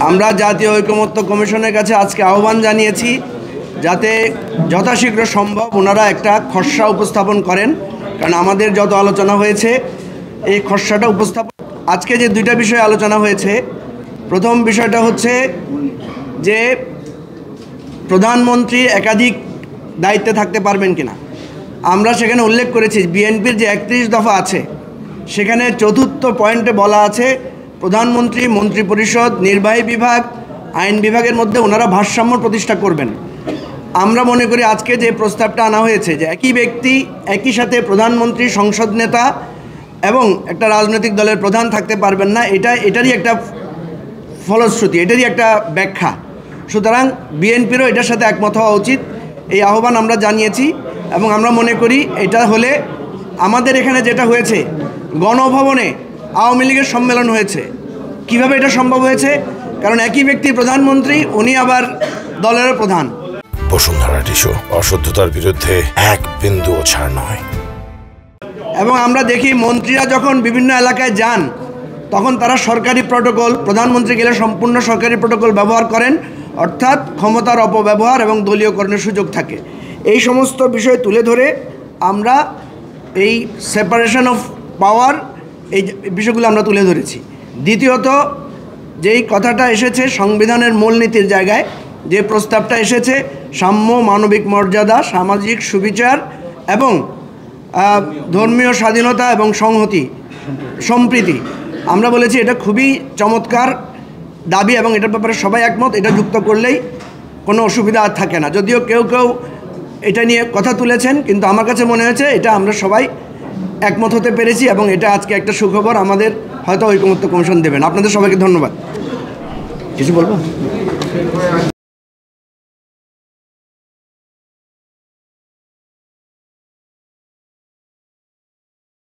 আমরা জাতীয় ঐকমত্য কমিশনের কাছে আজকে আহ্বান জানিয়েছি যাতে যথাশীঘ্র সম্ভব ওনারা একটা খসড়া উপস্থাপন করেন, কারণ আমাদের যত আলোচনা হয়েছে এই খসড়াটা উপস্থাপন। আজকে যে দুইটা বিষয় আলোচনা হয়েছে, প্রথম বিষয়টা হচ্ছে যে প্রধানমন্ত্রী একাধিক দায়িত্বে থাকতে পারবেন কিনা। আমরা সেখানে উল্লেখ করেছি বিএনপির যে 31 দফা আছে সেখানে চতুর্থ পয়েন্টে বলা আছে প্রধানমন্ত্রী, মন্ত্রিপরিষদ, নির্বাহী বিভাগ, আইন বিভাগের মধ্যে ওনারা ভারসাম্য প্রতিষ্ঠা করবেন। আমরা মনে করি আজকে যে প্রস্তাবটা আনা হয়েছে যে একই ব্যক্তি একই সাথে প্রধানমন্ত্রী, সংসদ নেতা এবং একটা রাজনৈতিক দলের প্রধান থাকতে পারবেন না, এটারই একটা ফলশ্রুতি, এটারই একটা ব্যাখ্যা। সুতরাং বিএনপিরও এটার সাথে একমত হওয়া উচিত, এই আহ্বান আমরা জানিয়েছি। এবং আমরা মনে করি এটা হলে আমাদের এখানে যেটা হয়েছে গণভবনে আওয়ামী লীগের সম্মেলন হয়েছে, কিভাবে এটা সম্ভব হয়েছে? কারণ একই ব্যক্তি প্রধানমন্ত্রী, উনি আবার দলের প্রধান। বসুন্ধরা টিস্যু, অশুদ্ধতার বিরুদ্ধে এক বিন্দুও ছাড় নয়। এবং আমরা দেখি মন্ত্রীরা যখন বিভিন্ন এলাকায় যান তখন তারা সরকারি প্রটোকল, প্রধানমন্ত্রী গেলে সম্পূর্ণ সরকারি প্রটোকল ব্যবহার করেন, অর্থাৎ ক্ষমতার অপব্যবহার এবং দলীয়করণের সুযোগ থাকে। এই সমস্ত বিষয় তুলে ধরে আমরা এই সেপারেশন অফ পাওয়ার, এই বিষয়গুলো আমরা তুলে ধরেছি। দ্বিতীয়ত যেই কথাটা এসেছে সংবিধানের মূলনীতির জায়গায় যে প্রস্তাবটা এসেছে, সাম্য, মানবিক মর্যাদা, সামাজিক সুবিচার এবং ধর্মীয় স্বাধীনতা এবং সংহতি, সম্প্রীতি, আমরা বলেছি এটা খুবই চমৎকার দাবি এবং এটার ব্যাপারে সবাই একমত। এটা যুক্ত করলেই কোনো অসুবিধা আর থাকে না। যদিও কেউ কেউ এটা নিয়ে কথা তুলেছেন, কিন্তু আমার কাছে মনে হয়েছে এটা আমরা সবাই একমত হতে পেরেছি এবং এটা আজকে একটা সুখবর আমাদের হয়তো ঐকমত্য কমিশন দেবেন। আপনাদের সবাইকে ধন্যবাদ। কিছু বলবো?